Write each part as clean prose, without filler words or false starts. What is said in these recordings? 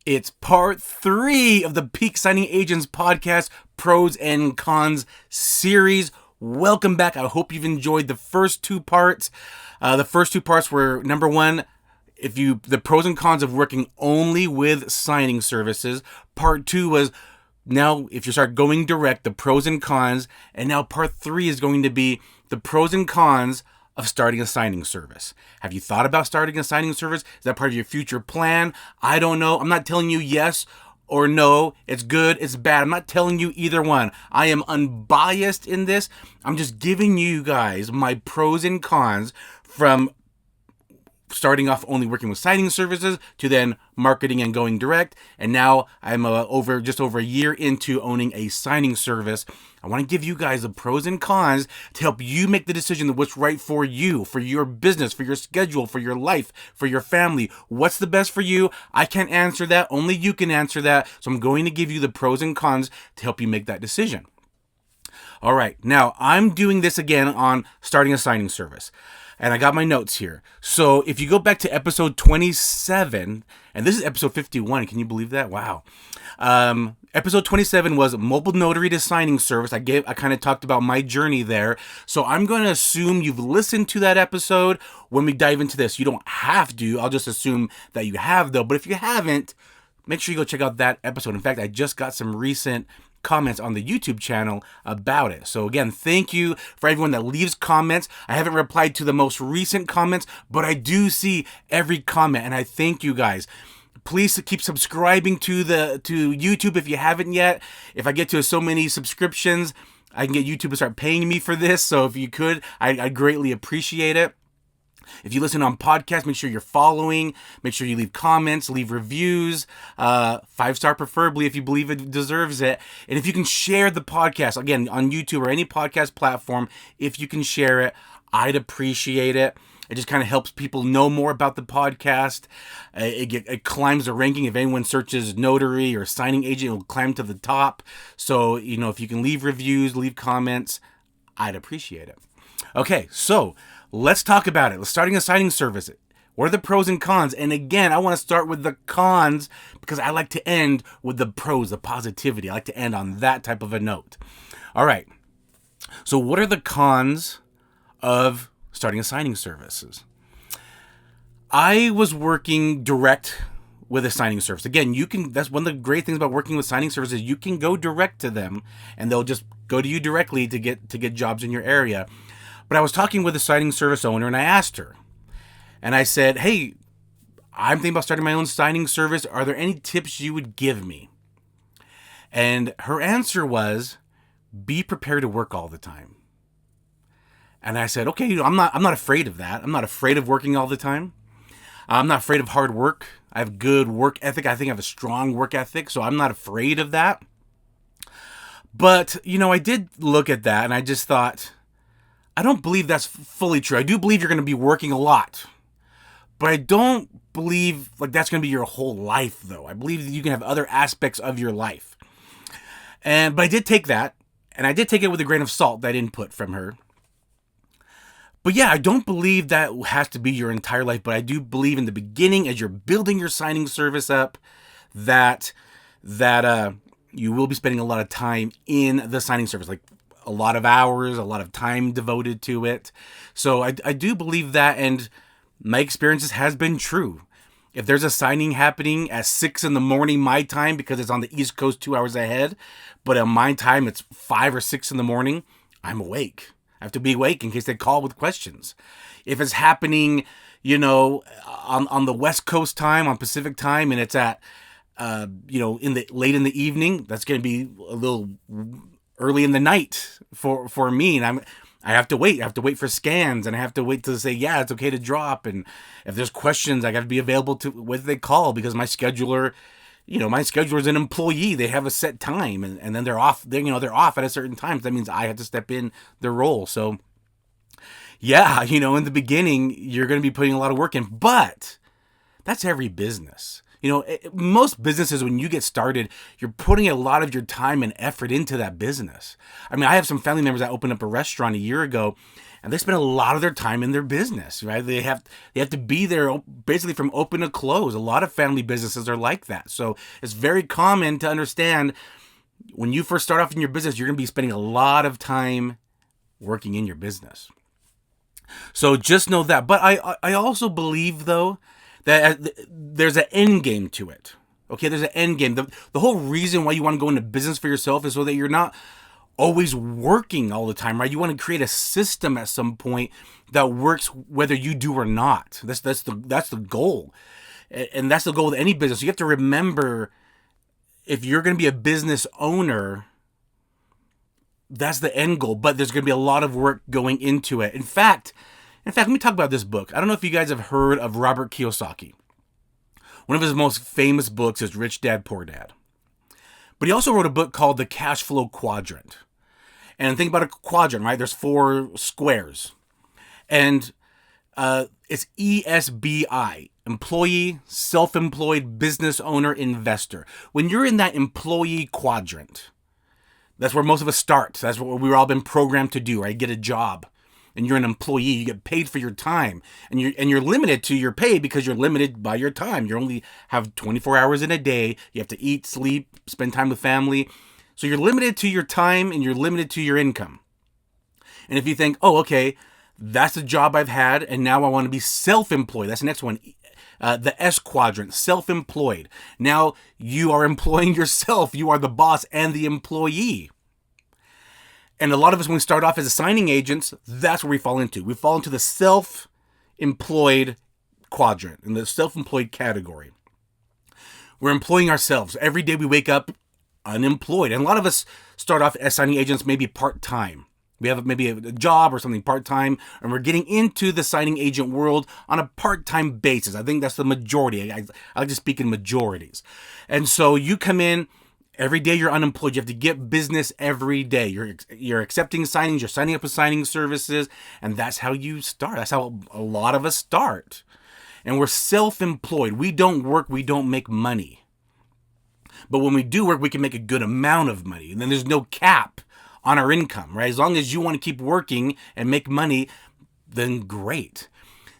It's part 3 of the Peak Signing Agents podcast Pros and Cons series. Welcome back. I hope you've enjoyed the first 2 parts. The first 2 parts were, number 1, the pros and cons of working only with signing services. Part 2 was, now if you start going direct, the pros and cons. And now part 3 is going to be the pros and cons of starting a signing service. Have you thought about starting a signing service? Is that part of your future plan? I don't know. I'm not telling you yes or no. It's good, it's bad. I'm not telling you either one. I am unbiased in this. I'm just giving you guys my pros and cons from starting off only working with signing services to then marketing and going direct. And now I'm just over a year into owning a signing service. I want to give you guys the pros and cons to help you make the decision of what's right for you, for your business, for your schedule, for your life, for your family. What's the best for you? I can't answer that. Only you can answer that. So I'm going to give you the pros and cons to help you make that decision. All right. Now I'm doing this again on starting a signing service. And I got my notes here. So if you go back to episode 27, and this is episode 51, can you believe that? Wow. Episode 27 was mobile notary to signing service. I kind of talked about my journey there. So I'm going to assume you've listened to that episode when we dive into this. You don't have to. I'll just assume that you have, though. But if you haven't, make sure you go check out that episode. In fact, I just got some recent comments on the YouTube channel about it. So again, thank you for everyone that leaves comments. I haven't replied to the most recent comments, but I do see every comment, and I thank you guys. Please keep subscribing to YouTube if you haven't yet. If I get to so many subscriptions, I can get YouTube to start paying me for this. So if you could, I'd greatly appreciate it. If you listen on podcasts, make sure you're following. Make sure you leave comments, leave reviews, 5-star preferably if you believe it deserves it. And if you can share the podcast, again, on YouTube or any podcast platform, if you can share it, I'd appreciate it. It just kind of helps people know more about the podcast. It climbs the ranking. If anyone searches notary or signing agent, it will climb to the top. So, if you can leave reviews, leave comments, I'd appreciate it. Okay, so let's talk about it. Let's starting a signing service. What are the pros and cons? And again, I want to start with the cons because I like to end with the pros, the positivity. I like to end on that type of a note. All right. So what are the cons of starting a signing services? I was working direct with a signing service. Again, that's one of the great things about working with signing services. You can go direct to them and they'll just go to you directly to get jobs in your area. But I was talking with a signing service owner and I asked her, and I said, hey, I'm thinking about starting my own signing service. Are there any tips you would give me? And her answer was, be prepared to work all the time. And I said, okay, I'm not afraid of that. I'm not afraid of working all the time. I'm not afraid of hard work. I have good work ethic. I think I have a strong work ethic, so I'm not afraid of that. But, I did look at that and I just thought, I don't believe that's fully true. I do believe you're going to be working a lot, but I don't believe that's going to be your whole life, though. I believe that you can have other aspects of your life. But I did take that, and I did take it with a grain of salt, that input from her. But yeah, I don't believe that has to be your entire life, but I do believe in the beginning, as you're building your signing service up, that you will be spending a lot of time in the signing service, like a lot of hours, a lot of time devoted to it. So I do believe that, and my experiences has been true. If there's a signing happening at 6 a.m. my time, because it's on the East Coast 2 hours ahead, but on my time it's 5 or 6 a.m, I'm awake. I have to be awake in case they call with questions. If it's happening, on the West Coast time, on Pacific time, and it's at late in the evening, that's going to be a little early in the night for me, and I have to wait. I have to wait for scans, and I have to wait to say, yeah, it's okay to drop. And if there's questions, I got to be available to whether they call, because my scheduler, my scheduler is an employee. They have a set time, and then they're off. They're off at a certain time. So that means I have to step in their role. So yeah, in the beginning, you're going to be putting a lot of work in, but that's every business. Most businesses, when you get started, you're putting a lot of your time and effort into that business. I mean, I have some family members that opened up a restaurant a year ago, and they spend a lot of their time in their business, right? They have to be there basically from open to close. A lot of family businesses are like that. So it's very common to understand when you first start off in your business, you're going to be spending a lot of time working in your business. So just know that. But I also believe, though, that there's an end game to it. Okay, there's an end game. The whole reason why you want to go into business for yourself is so that you're not always working all the time, right? You want to create a system at some point that works whether you do or not. That's the goal. And that's the goal with any business. You have to remember, if you're going to be a business owner, that's the end goal, but there's going to be a lot of work going into it. In fact, let me talk about this book. I don't know if you guys have heard of Robert Kiyosaki. One of his most famous books is Rich Dad, Poor Dad. But he also wrote a book called The Cash Flow Quadrant. And think about a quadrant, right? There's 4 squares. And it's ESBI, employee, self-employed, business owner, investor. When you're in that employee quadrant, that's where most of us start. That's what we've all been programmed to do, right? Get a job. And you're an employee, you get paid for your time. And you're limited to your pay because you're limited by your time. You only have 24 hours in a day. You have to eat, sleep, spend time with family. So you're limited to your time and you're limited to your income. And if you think, oh, okay, that's the job I've had, and now I want to be self-employed. That's the next one. The S quadrant, self-employed. Now you are employing yourself. You are the boss and the employee. And a lot of us, when we start off as signing agents, that's where we fall into. We fall into the self-employed quadrant, in the self-employed category. We're employing ourselves. Every day we wake up unemployed. And a lot of us start off as signing agents maybe part-time. We have maybe a job or something part-time, and we're getting into the signing agent world on a part-time basis. I think that's the majority. I like to speak in majorities. And so you come in, every day you're unemployed. You have to get business every day. You're accepting signings. You're signing up with signing services. And that's how you start. That's how a lot of us start. And we're self-employed. We don't work. We don't make money. But when we do work, we can make a good amount of money. And then there's no cap on our income, right? As long as you want to keep working and make money, then great.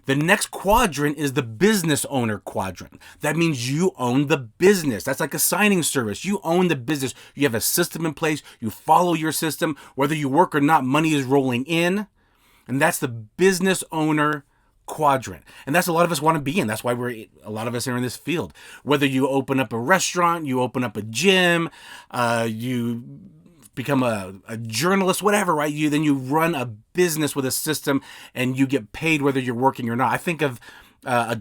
The next quadrant is the business owner quadrant. That means you own the business. That's like a signing service. You own the business. You have a system in place. You follow your system. Whether you work or not, money is rolling in. And that's the business owner quadrant. And that's a lot of us want to be in. That's why a lot of us are in this field. Whether you open up a restaurant, you open up a gym, you become a journalist, whatever, right? Then you run a business with a system and you get paid whether you're working or not. I think of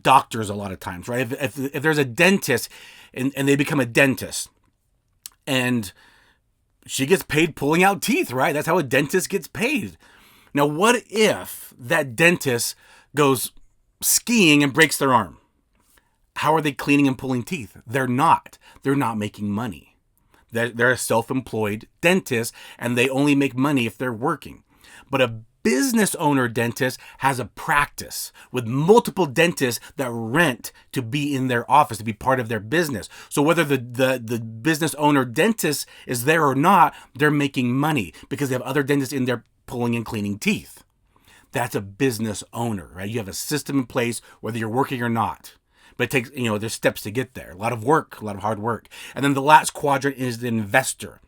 doctors a lot of times, right? If there's a dentist and they become a dentist and she gets paid pulling out teeth, right? That's how a dentist gets paid. Now, what if that dentist goes skiing and breaks their arm? How are they cleaning and pulling teeth? They're not. They're not making money. They're a self-employed dentist, and they only make money if they're working. But a business owner dentist has a practice with multiple dentists that rent to be in their office, to be part of their business. So whether the business owner dentist is there or not, they're making money because they have other dentists in there pulling and cleaning teeth. That's a business owner, right? You have a system in place whether you're working or not. But it takes, there's steps to get there. A lot of work, a lot of hard work. And then the last quadrant is the investor.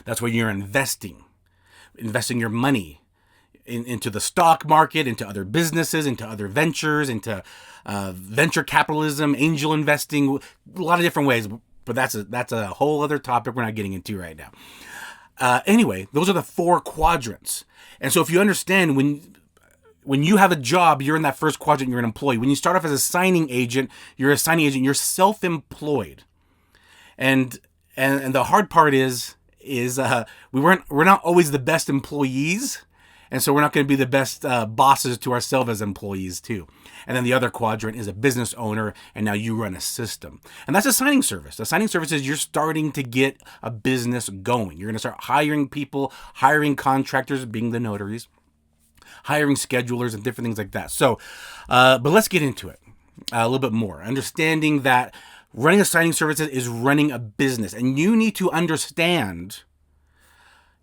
That's where you're investing your money into the stock market, into other businesses, into other ventures, into venture capitalism, angel investing, a lot of different ways. But that's a whole other topic we're not getting into right now. Anyway, those are the 4 quadrants. And so if you understand, when you have a job, you're in that first quadrant, you're an employee. When you start off as a signing agent, you're you're self-employed. And the hard part is we're not always the best employees. And so we're not going to be the best bosses to ourselves as employees too. And then the other quadrant is a business owner, and now you run a system. And that's a signing service. The signing service is you're starting to get a business going. You're going to start hiring people, hiring contractors, being the notaries, hiring schedulers and different things like that. So, but let's get into it a little bit more. Understanding that running a signing service is running a business, and you need to understand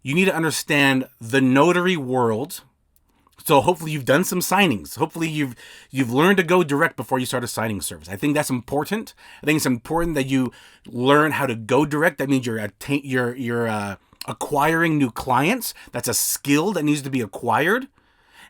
the notary world So hopefully you've done some signings. Hopefully you've learned to go direct before you start a signing service. I think that's important. I think it's important that you learn how to go direct. That means you're acquiring new clients. That's a skill that needs to be acquired.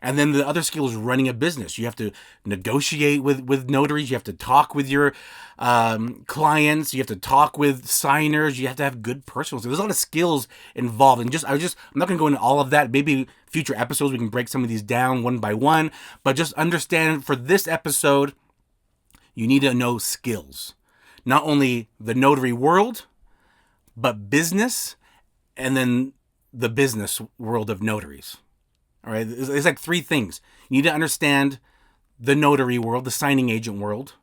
And then the other skill is running a business. You have to negotiate with notaries. You have to talk with your clients. You have to talk with signers. You have to have good personal skills. There's a lot of skills involved. And I'm not going to go into all of that. Maybe future episodes we can break some of these down one by one. But just understand for this episode, you need to know skills. Not only the notary world, but business, and then the business world of notaries. All right, there's like three things. You need to understand the notary world, the signing agent world.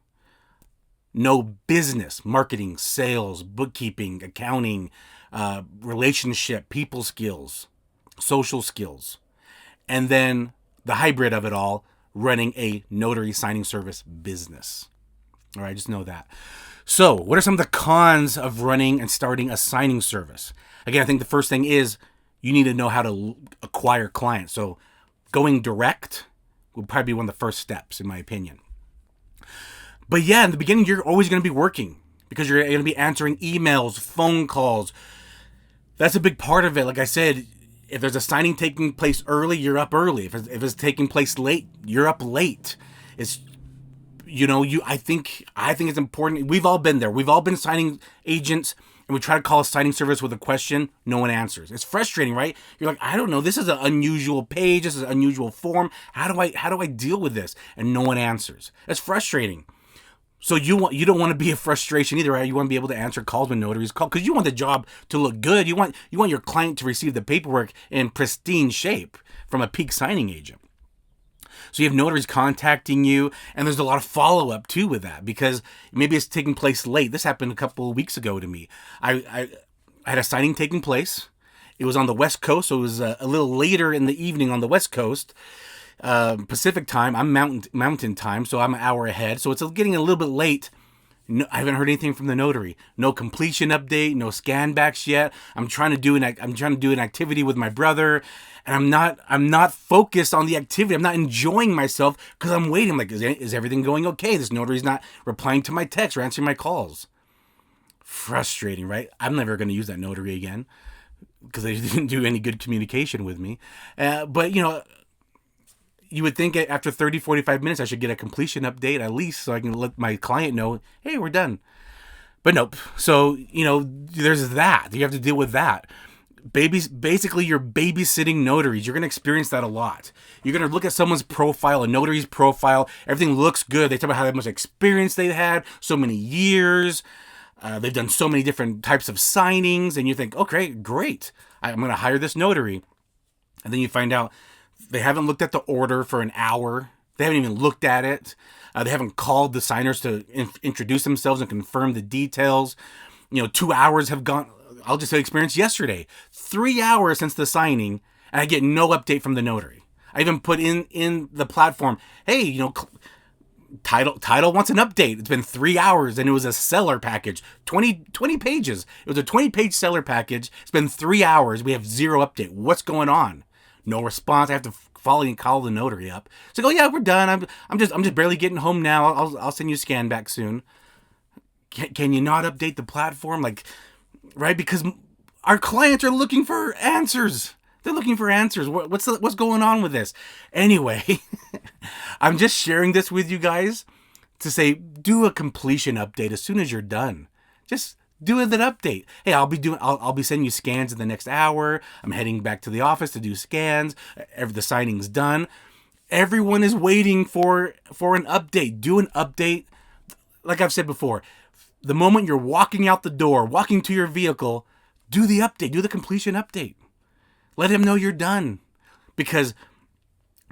Know business, marketing, sales, bookkeeping, accounting, relationship, people skills, social skills. And then the hybrid of it all, running a notary signing service business. All right, just know that. So what are some of the cons of running and starting a signing service? Again, I think the first thing is you need to know how to acquire clients. So going direct would probably be one of the first steps, in my opinion. But yeah, in the beginning, you're always going to be working because you're going to be answering emails, phone calls. That's a big part of it. Like I said, if there's a signing taking place early, you're up early. If it's taking place late, you're up late. I think it's important. We've all been there. We've all been signing agents, and we try to call a signing service with a question. No one answers. It's frustrating, right? You're like, I don't know. This is an unusual page. This is an unusual form. How do I deal with this? And no one answers. It's frustrating. So you don't want to be a frustration either, right? You want to be able to answer calls when notaries call because you want the job to look good. You want your client to receive the paperwork in pristine shape from a peak signing agent. So you have notaries contacting you, and there's a lot of follow-up too with that because maybe it's taking place late. This happened a couple of weeks ago to me. I had a signing taking place. It was on the West Coast, so it was a little later in the evening on the West Coast, Pacific time. I'm mountain time, so I'm an hour ahead. So it's getting a little bit late. No, I haven't heard anything from the notary. No completion update. No scan backs yet. I'm trying to do an activity with my brother, and I'm not focused on the activity. I'm not enjoying myself because I'm waiting. I'm like, is everything going okay? This notary's not replying to my texts or answering my calls. Frustrating, right? I'm never going to use that notary again because they didn't do any good communication with me. But you would think after 30, 45 minutes, I should get a completion update at least so I can let my client know, hey, we're done. But nope. So, there's that. You have to deal with that. Basically, you're babysitting notaries. You're going to experience that a lot. You're going to look at someone's profile, a notary's profile. Everything looks good. They talk about how much experience they've had, so many years. They've done so many different types of signings. And you think, okay, great. I'm going to hire this notary. And then you find out they haven't looked at the order for an hour. They haven't even looked at it. They haven't called the signers to introduce themselves and confirm the details. 2 hours have gone. I'll just say experience yesterday. 3 hours since the signing, and I get no update from the notary. I even put in the platform, hey, title wants an update. It's been 3 hours, and it was a seller package, 20 pages. It was a 20-page seller package. It's been 3 hours. We have zero update. What's going on? No response. I have to call the notary up. So yeah, we're done. I'm just barely getting home now. I'll send you a scan back soon. Can you not update the platform? Right? Because our clients are looking for answers. They're looking for answers. What's going on with this? Anyway, I'm just sharing this with you guys to say, do a completion update as soon as you're done. Just do an update. Hey, I'll be sending you scans in the next hour. I'm heading back to the office to do scans. The signing's done. Everyone is waiting for an update. Do an update. Like I've said before, the moment you're walking out the door, walking to your vehicle, do the update. Do the completion update. Let him know you're done. Because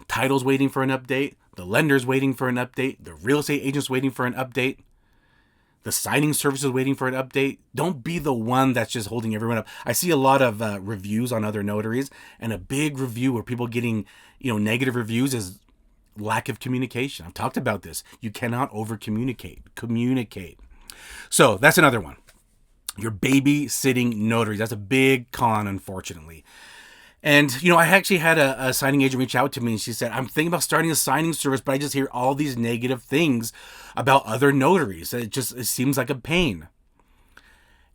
title's waiting for an update. The lender's waiting for an update. The real estate agent's waiting for an update. The signing service is waiting for an update. Don't be the one that's just holding everyone up. I see a lot of reviews on other notaries, and a big review where people getting negative reviews is lack of communication. I've talked about this. You cannot over communicate. Communicate. So that's another one. You're babysitting notaries. That's a big con, unfortunately. And, I actually had a signing agent reach out to me, and she said, I'm thinking about starting a signing service, but I just hear all these negative things about other notaries. It seems like a pain.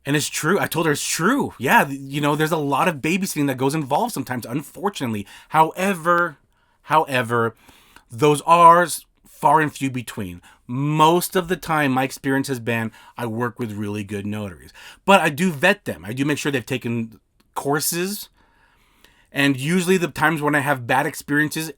And it's true. I told her it's true. Yeah, there's a lot of babysitting that goes involved sometimes, unfortunately. However, those are far and few between. Most of the time, my experience has been I work with really good notaries. But I do vet them. I do make sure they've taken courses. And usually the times when I have bad experiences,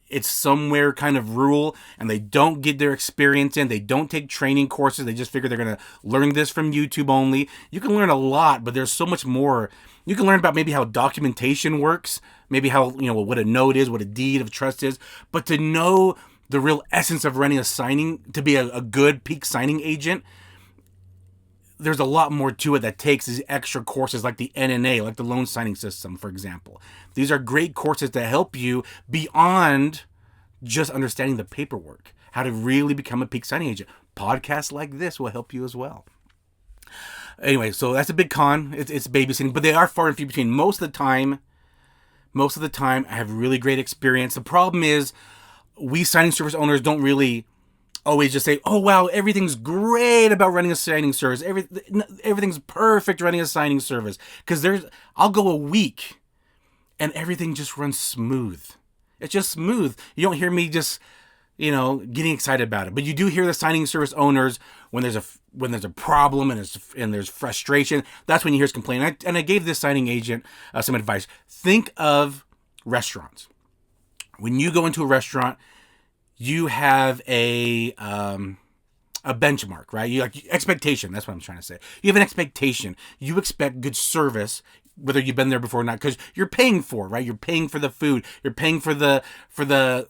it's somewhere kind of rural and they don't get their experience in. They don't take training courses. They just figure they're going to learn this from YouTube only. You can learn a lot, but there's so much more. You can learn about maybe how documentation works, maybe how, what a note is, what a deed of trust is. But to know the real essence of running a signing, to be a good peak signing agent, there's a lot more to it that takes these extra courses like the NNA, like the loan signing system, for example. These are great courses to help you beyond just understanding the paperwork, how to really become a peak signing agent. Podcasts like this will help you as well. Anyway, so that's a big con. It's babysitting, but they are far and few between. Most of the time, I have really great experience. The problem is we signing service owners don't really always just say, oh, wow, everything's great about running a signing service. Everything's perfect running a signing service. Because I'll go a week and everything just runs smooth. It's just smooth. You don't hear me just, getting excited about it. But you do hear the signing service owners when there's a problem and there's frustration. That's when you hear us complain. And I gave this signing agent some advice. Think of restaurants. When you go into a restaurant, you have a benchmark, right? You expectation. That's what I'm trying to say. You have an expectation. You expect good service, whether you've been there before or not, because you're paying for it, right? You're paying for the food. You're paying for the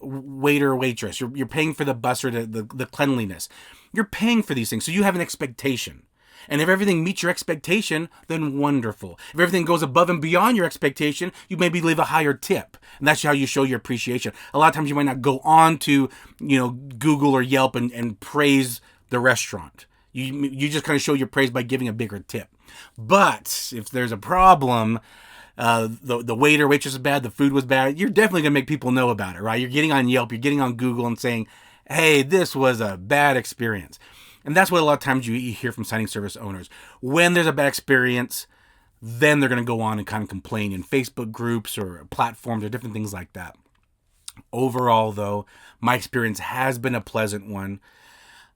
waiter or waitress. You're paying for the busser, the cleanliness. You're paying for these things, so you have an expectation. And if everything meets your expectation, then wonderful. If everything goes above and beyond your expectation, you maybe leave a higher tip. And that's how you show your appreciation. A lot of times you might not go on to, Google or Yelp and praise the restaurant. You just kind of show your praise by giving a bigger tip. But if there's a problem, the waiter, waitress is bad, the food was bad, you're definitely going to make people know about it, right? You're getting on Yelp, you're getting on Google and saying, hey, this was a bad experience. And that's what a lot of times you hear from signing service owners. When there's a bad experience, then they're going to go on and kind of complain in Facebook groups or platforms or different things like that. Overall, though, my experience has been a pleasant one.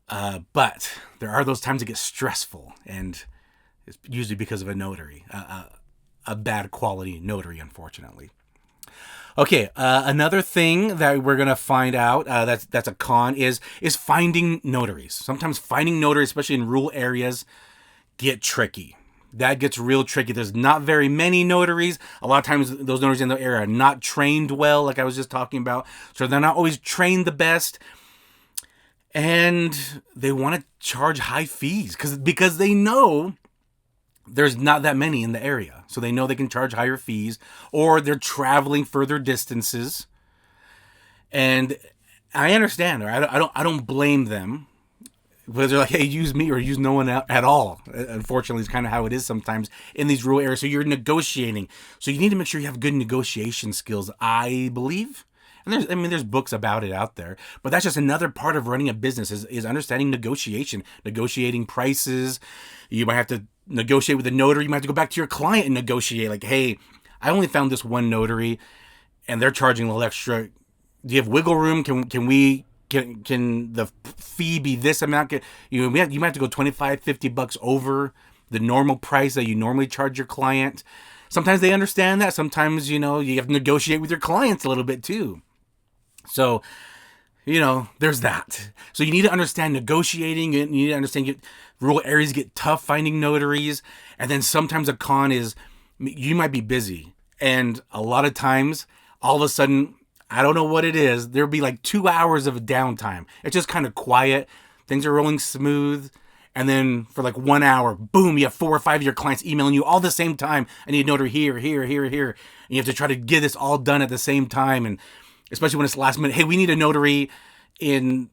But there are those times it gets stressful, and it's usually because of a notary, a bad quality notary, unfortunately. Okay, another thing that we're gonna find out that's a con is finding notaries. Sometimes finding notaries, especially in rural areas, get tricky. That gets real tricky. There's not very many notaries. A lot of times those notaries in the area are not trained well, like I was just talking about. So they're not always trained the best. And they want to charge high fees because they know there's not that many in the area. So they know they can charge higher fees, or they're traveling further distances. And I understand, or I don't blame them. But they're like, hey, use me or use no one at all. Unfortunately, it's kind of how it is sometimes in these rural areas. So you're negotiating. So you need to make sure you have good negotiation skills, I believe. And there's books about it out there. But that's just another part of running a business is understanding negotiation, negotiating prices. You might have to negotiate with a notary. You might have to go back to your client and negotiate. Like, hey, I only found this one notary and they're charging a little extra. Do you have wiggle room? Can the fee be this amount? You might have to go $25-$50 over the normal price that you normally charge your client. Sometimes they understand that. Sometimes, you have to negotiate with your clients a little bit too. So, there's that. So you need to understand negotiating. You need to understand rural areas get tough finding notaries. And then sometimes a con is you might be busy. And a lot of times, all of a sudden, I don't know what it is. There'll be like 2 hours of downtime. It's just kind of quiet. Things are rolling smooth. And then for like 1 hour, boom, you have 4 or 5 of your clients emailing you all at the same time. I need a notary here. And you have to try to get this all done at the same time. And especially when it's last minute, hey, we need a notary in,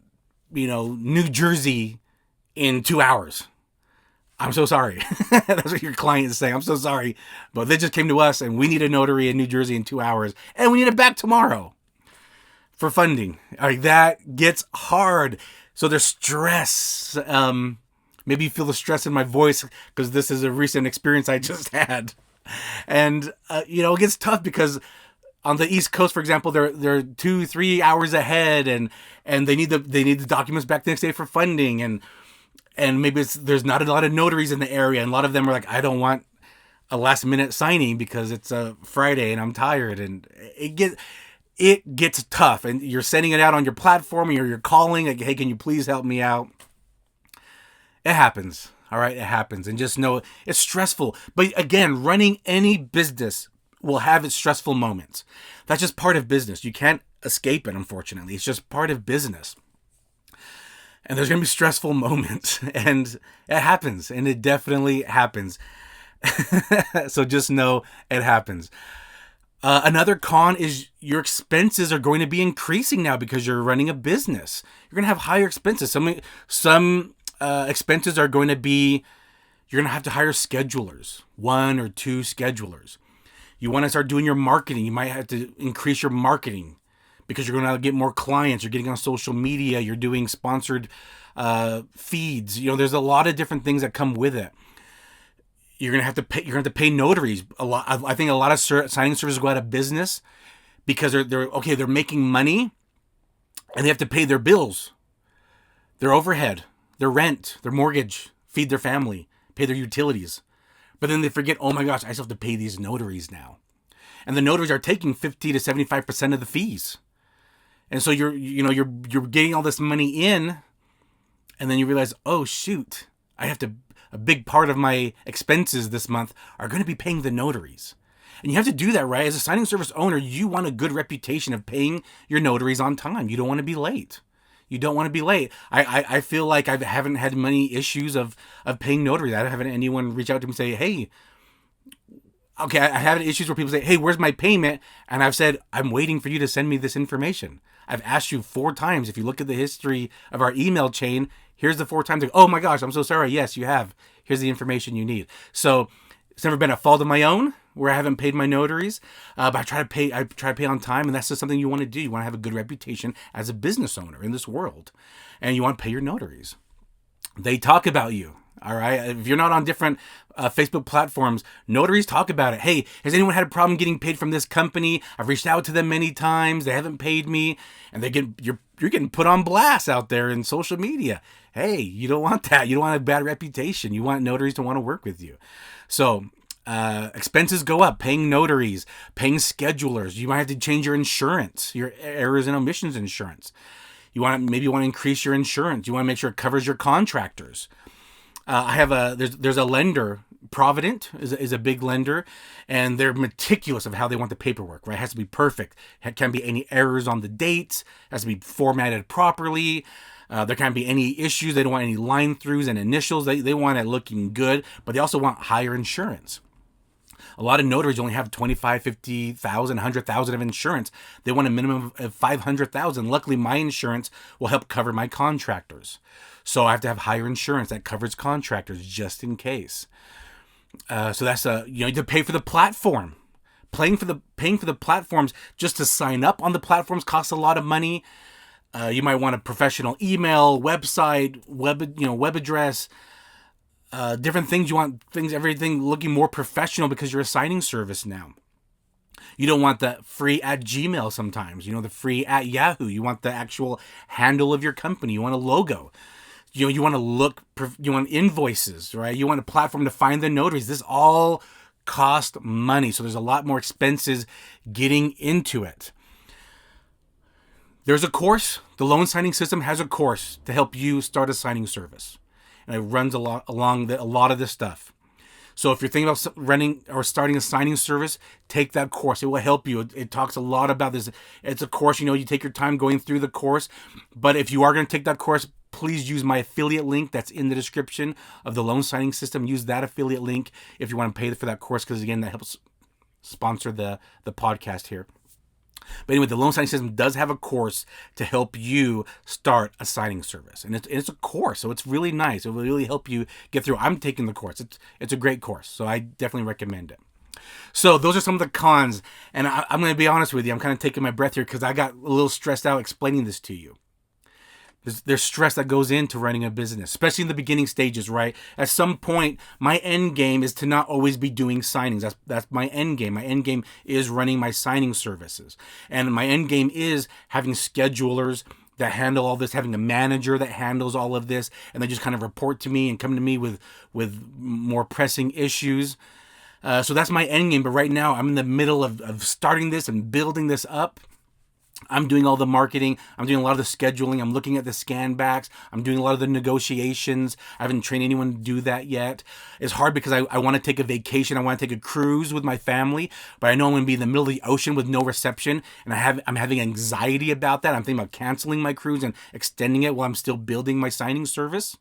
New Jersey in 2 hours. I'm so sorry. That's what your client is saying. I'm so sorry, but they just came to us and we need a notary in New Jersey in 2 hours and we need it back tomorrow for funding. Like, that gets hard. So there's stress. Maybe you feel the stress in my voice because this is a recent experience I just had. And, it gets tough because on the East Coast, for example, they're 2-3 hours ahead and they need the documents back the next day for funding. And maybe there's not a lot of notaries in the area. And a lot of them are like, I don't want a last minute signing because it's a Friday and I'm tired. And it gets tough. And you're sending it out on your platform or you're calling like, hey, can you please help me out? It happens. All right. It happens. And just know it's stressful. But again, running any business will have its stressful moments. That's just part of business. You can't escape it, unfortunately. It's just part of business. And there's going to be stressful moments. And it happens. And it definitely happens. So just know it happens. Another con is your expenses are going to be increasing now because you're running a business. You're going to have higher expenses. Some expenses are going to be, you're going to have to hire schedulers, 1 or 2 schedulers. You want to start doing your marketing. You might have to increase your marketing because you're going to get more clients. You're getting on social media. You're doing sponsored feeds. There's a lot of different things that come with it. You're going to have to pay. You're going to have to pay notaries a lot. I think a lot of signing services go out of business because they're making money, and they have to pay their bills, their overhead, their rent, their mortgage, feed their family, pay their utilities. But then they forget, oh my gosh, I still have to pay these notaries now. And the notaries are taking 50 to 75% of the fees. And so you're getting all this money in, and then you realize, oh shoot, a big part of my expenses this month are going to be paying the notaries. And you have to do that, right? As a signing service owner, you want a good reputation of paying your notaries on time. You don't want to be late. You don't want to be late. I feel like I haven't had many issues of paying notaries. I haven't had anyone reach out to me and say, hey, okay, I have issues where people say, hey, where's my payment? And I've said, I'm waiting for you to send me this information. I've asked you 4 times. If you look at the history of our email chain, here's the 4 times. Like, oh my gosh, I'm so sorry. Yes, you have. Here's the information you need. So it's never been a fault of my own where I haven't paid my notaries, but I try to pay on time, and that's just something you want to do. You want to have a good reputation as a business owner in this world, and you want to pay your notaries. They talk about you. All right. If you're not on different Facebook platforms, notaries talk about it. Hey, has anyone had a problem getting paid from this company? I've reached out to them many times. They haven't paid me, and you're getting put on blast out there in social media. Hey, you don't want that. You don't want a bad reputation. You want notaries to want to work with you. So expenses go up, paying notaries, paying schedulers. You might have to change your insurance, your errors and omissions insurance. Maybe you want to increase your insurance. You want to make sure it covers your contractors. There's a lender, Provident is a big lender, and they're meticulous of how they want the paperwork, right? It has to be perfect. It can't be any errors on the dates. It has to be formatted properly. There can't be any issues. They don't want any line throughs and initials. They want it looking good, but they also want higher insurance. A lot of notaries only have 25, 50,000, 100,000 of insurance. They want a minimum of 500,000. Luckily, my insurance will help cover my contractors. So I have to have higher insurance that covers contractors just in case. So that's you have to pay for the platform. Paying for the platforms just to sign up on the platforms costs a lot of money. You might want a professional email, website, web address. Different things. You want everything looking more professional because you're a signing service now. You don't want the free at Gmail sometimes, the free at Yahoo. You want the actual handle of your company. You want a logo. You want you want invoices, right? You want a platform to find the notaries. This all cost money. So there's a lot more expenses getting into it. There's a course. The loan signing system has a course to help you start a signing service. And it runs a lot of this stuff. So if you're thinking about running or starting a signing service, take that course. It will help you. It talks a lot about this. It's a course, you take your time going through the course. But if you are going to take that course, please use my affiliate link that's in the description of the loan signing system. Use that affiliate link if you want to pay for that course, because again, that helps sponsor the podcast here. But anyway, the loan signing system does have a course to help you start a signing service. And it's a course, so it's really nice. It will really help you get through. I'm taking the course. It's a great course, so I definitely recommend it. So those are some of the cons. And I'm going to be honest with you. I'm kind of taking my breath here because I got a little stressed out explaining this to you. There's stress that goes into running a business, especially in the beginning stages, right? At some point, my end game is to not always be doing signings. That's my end game. My end game is running my signing services. And my end game is having schedulers that handle all this, having a manager that handles all of this, and they just kind of report to me and come to me with more pressing issues. So that's my end game. But right now, I'm in the middle of starting this and building this up. I'm doing all the marketing. I'm doing a lot of the scheduling. I'm looking at the scan backs. I'm doing a lot of the negotiations. I haven't trained anyone to do that yet. It's hard because I want to take a vacation. I want to take a cruise with my family, but I know I'm going to be in the middle of the ocean with no reception, and I'm having anxiety about that. I'm thinking about canceling my cruise and extending it while I'm still building my signing service.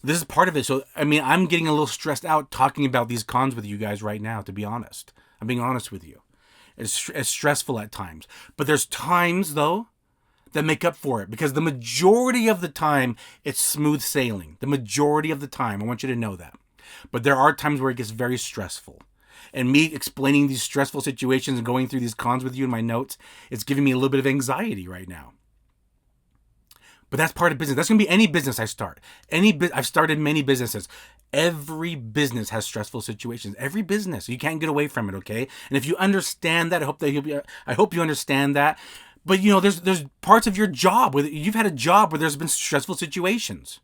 This is part of it. So, I mean, I'm getting a little stressed out talking about these cons with you guys right now, to be honest. I'm being honest with you. It's stressful at times. But there's times, though, that make up for it. Because the majority of the time, it's smooth sailing. The majority of the time. I want you to know that. But there are times where it gets very stressful. And me explaining these stressful situations and going through these cons with you in my notes, it's giving me a little bit of anxiety right now. But that's part of business. That's going to be any business I start. I've started many businesses. Every business has stressful situations. Every business. You can't get away from it, okay? And if you understand that, I hope you understand that. But, you know, there's parts of your job where you've had a job where there's been stressful situations.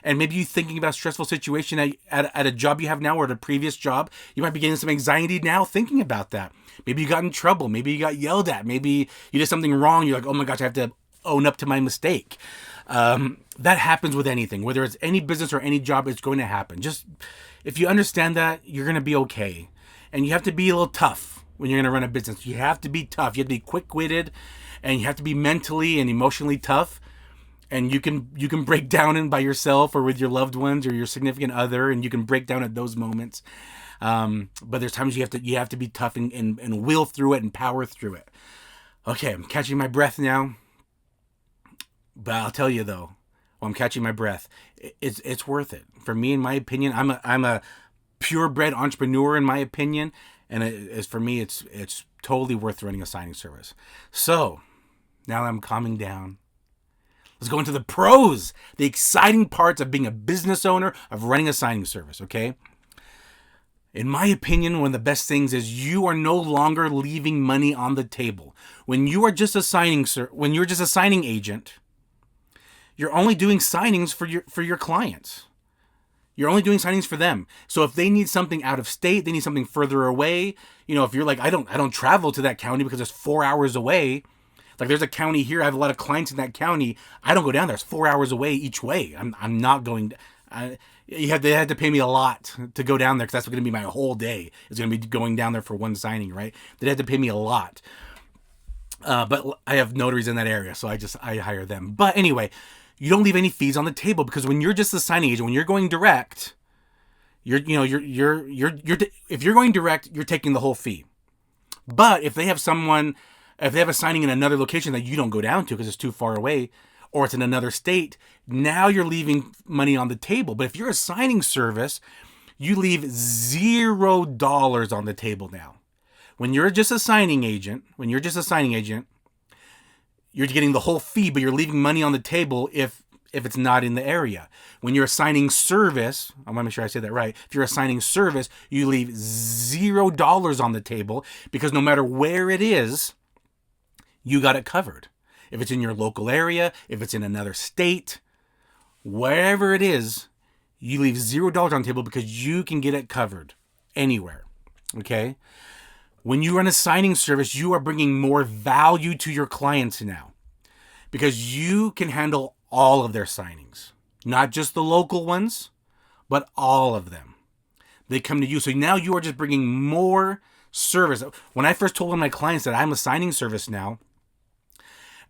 And maybe you're thinking about a stressful situation at a job you have now or at a previous job. You might be getting some anxiety now thinking about that. Maybe you got in trouble. Maybe you got yelled at. Maybe you did something wrong. You're like, oh my gosh, I have to own up to my mistake. That happens with anything, whether it's any business or any job, it's going to happen. Just if you understand that, you're going to be okay. And you have to be a little tough when you're going to run a business. You have to be tough. You have to be quick-witted, and you have to be mentally and emotionally tough. And you can break down in by yourself or with your loved ones or your significant other, and you can break down at those moments. But there's times you have to be tough and will through it and power through it. Okay, I'm catching my breath now. But I'll tell you though, while I'm catching my breath, it's worth it. For me, in my opinion, I'm a purebred entrepreneur in my opinion, and for me, it's totally worth running a signing service. So now that I'm calming down, let's go into the pros, the exciting parts of being a business owner, of running a signing service. Okay. In my opinion, one of the best things is you are no longer leaving money on the table. When you are just a signing agent, you're only doing signings for your clients. You're only doing signings for them. So if they need something out of state, they need something further away. You know, if you're like, I don't travel to that county because it's 4 hours away. Like there's a county here. I have a lot of clients in that county. I don't go down there. It's 4 hours away each way. I'm not going. They had to pay me a lot to go down there because that's going to be my whole day. It's going to be going down there for one signing, right? They had to pay me a lot. But I have notaries in that area, so I hire them. But anyway, you don't leave any fees on the table because when you're just a signing agent, when you're going direct, if you're going direct, you're taking the whole fee. But if they have a signing in another location that you don't go down to because it's too far away, or it's in another state, now you're leaving money on the table. But if you're a signing service, you leave $0 on the table now. When you're just a signing agent, you're getting the whole fee, but you're leaving money on the table if it's not in the area. When you're a signing service, I want to make sure I say that right. If you're a signing service, you leave $0 on the table because no matter where it is, you got it covered. If it's in your local area, if it's in another state, wherever it is, you leave $0 on the table because you can get it covered anywhere. Okay? When you run a signing service, you are bringing more value to your clients now because you can handle all of their signings, not just the local ones, but all of them. They come to you. So now you are just bringing more service. When I first told one of my clients that I'm a signing service now,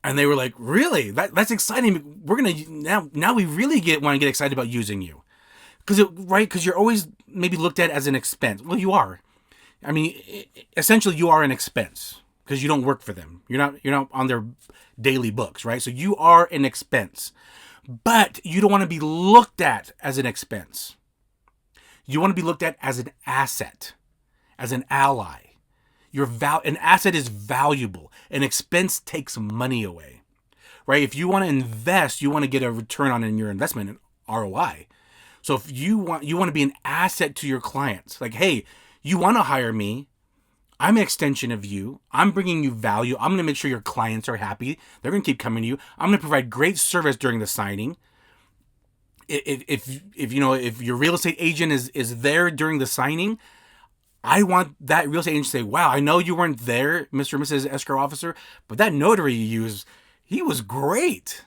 and they were like, really? That's exciting. We're going to, now we really want to get excited about using you. Because you're always maybe looked at as an expense. Well, you are. I mean, essentially you are an expense. because you don't work for them. You're not on their daily books, right? So you are an expense. But you don't want to be looked at as an expense. You want to be looked at as an asset, as an ally. An asset is valuable. An expense takes money away, right? If you want to invest, you want to get a return on your investment, an ROI. So if you want to be an asset to your clients, like, hey, you want to hire me. I'm an extension of you. I'm bringing you value. I'm going to make sure your clients are happy. They're going to keep coming to you. I'm going to provide great service during the signing. If your real estate agent is there during the signing, I want that real estate agent to say, wow, I know you weren't there, Mr. and Mrs. Escrow Officer, but that notary you used, he was great.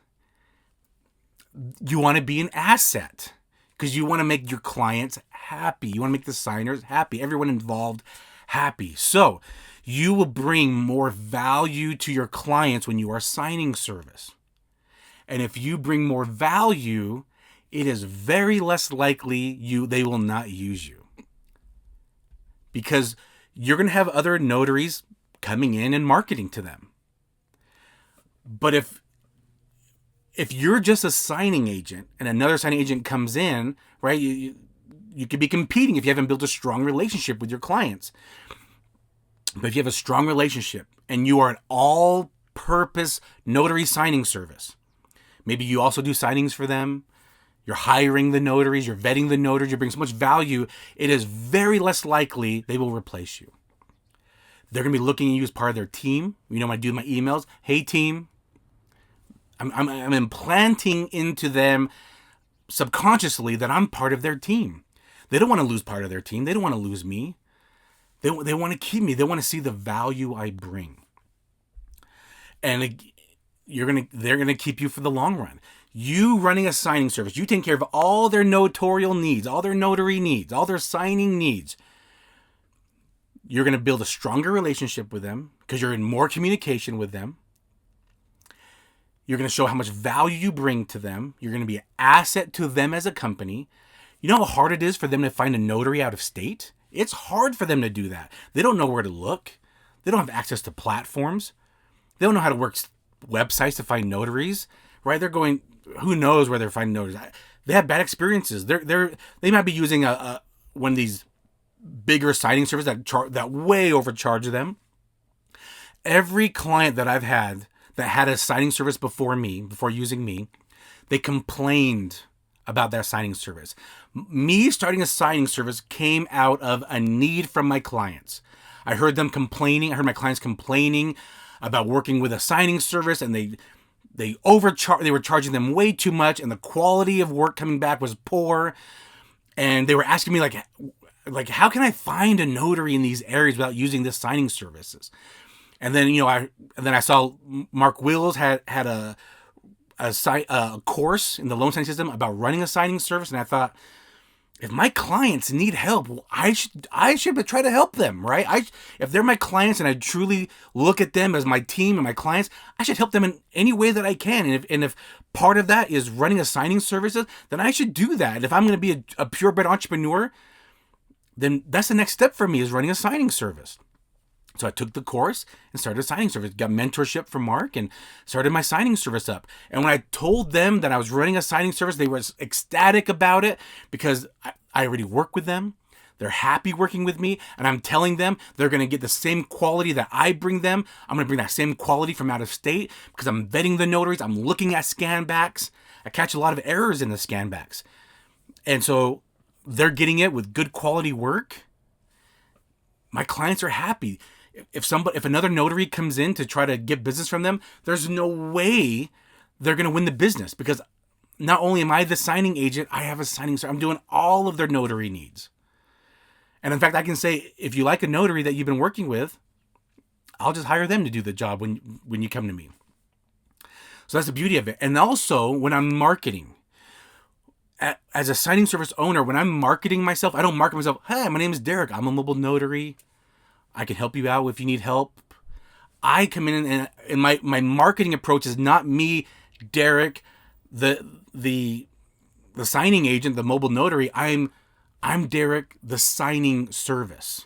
You want to be an asset because you want to make your clients happy. You want to make the signers happy, everyone involved happy. So you will bring more value to your clients when you are signing service. And if you bring more value, it is very less likely they will not use you. Because you're going to have other notaries coming in and marketing to them. But if you're just a signing agent and another signing agent comes in, right, you could be competing if you haven't built a strong relationship with your clients. But if you have a strong relationship and you are an all-purpose notary signing service, maybe you also do signings for them, you're hiring the notaries, you're vetting the notaries, you bring so much value, it is very less likely they will replace you. They're going to be looking at you as part of their team. You know, when I do my emails, hey team, I'm implanting into them subconsciously that I'm part of their team. They don't want to lose part of their team. They don't want to lose me. They want to keep me. They want to see the value I bring. And they're going to keep you for the long run. You running a signing service, you taking care of all their notarial needs, all their notary needs, all their signing needs. You're going to build a stronger relationship with them because you're in more communication with them. You're going to show how much value you bring to them. You're going to be an asset to them as a company. You know how hard it is for them to find a notary out of state? It's hard for them to do that. They don't know where to look. They don't have access to platforms. They don't know how to work websites to find notaries, right? They're going, who knows where they're finding notaries. They have bad experiences. They might be using one of these bigger signing services that way overcharge them. Every client that I've had that had a signing service before using me, they complained about their signing service. Me starting a signing service came out of a need from my clients. I heard them complaining. I heard my clients complaining about working with a signing service, and they were charging them way too much, and the quality of work coming back was poor. And they were asking me like how can I find a notary in these areas without using this signing services? And then I saw Mark Wills had a course in the loan signing system about running a signing service, and I thought, if my clients need help, well, I should try to help them, right? If they're my clients and I truly look at them as my team and my clients, I should help them in any way that I can. And if part of that is running a signing services, then I should do that. If I'm going to be a purebred entrepreneur, then that's the next step for me, is running a signing service. So I took the course and started a signing service, got mentorship from Mark, and started my signing service up. And when I told them that I was running a signing service, they were ecstatic about it because I already work with them. They're happy working with me, and I'm telling them they're going to get the same quality that I bring them. I'm going to bring that same quality from out of state because I'm vetting the notaries. I'm looking at scan backs. I catch a lot of errors in the scan backs. And so they're getting it with good quality work. My clients are happy. If another notary comes in to try to get business from them, there's no way they're going to win the business, because not only am I the signing agent, I have a signing service. I'm doing all of their notary needs. And in fact, I can say, if you like a notary that you've been working with, I'll just hire them to do the job when you come to me. So that's the beauty of it. And also, when I'm marketing, as a signing service owner, when I'm marketing myself, I don't market myself, hey, my name is Derek. I'm a mobile notary. I can help you out if you need help. I come in and my marketing approach is not me, Derek, the signing agent, the mobile notary. I'm Derek, the signing service.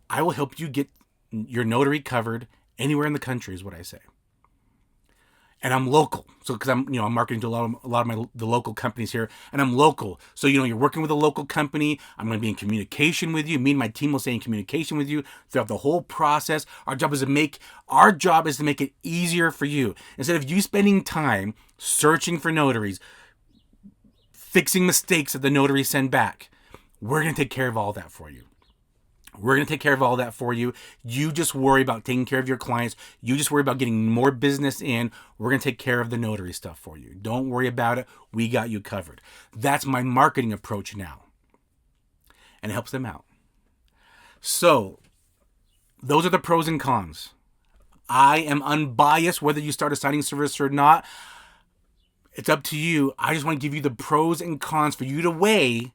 I will help you get your notary covered Anywhere in the country is what I say. And I'm local. So, because I'm marketing to a lot of the local companies here, and I'm local. So, you're working with a local company. I'm going to be in communication with you. Me and my team will stay in communication with you throughout the whole process. Our job is to make it easier for you. Instead of you spending time searching for notaries, fixing mistakes that the notaries send back, we're going to take care of all that for you. You just worry about taking care of your clients. You just worry about getting more business in. We're going to take care of the notary stuff for you. Don't worry about it. We got you covered. That's my marketing approach now. And it helps them out. So, those are the pros and cons. I am unbiased whether you start a signing service or not. It's up to you. I just want to give you the pros and cons for you to weigh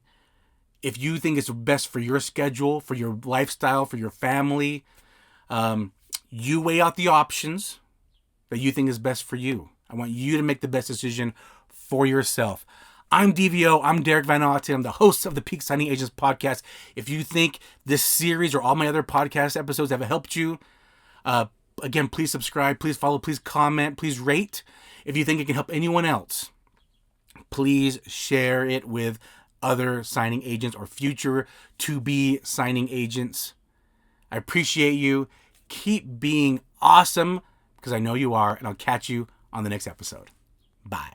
if you think it's best for your schedule, for your lifestyle, for your family. You weigh out the options that you think is best for you. I want you to make the best decision for yourself. I'm DVO. I'm Derek Van Otten. I'm the host of the Peak Signing Agents podcast. If you think this series or all my other podcast episodes have helped you, again, please subscribe, please follow, please comment, please rate. If you think it can help anyone else, please share it with other signing agents or future to-be signing agents. I appreciate you. Keep being awesome, because I know you are, and I'll catch you on the next episode. Bye.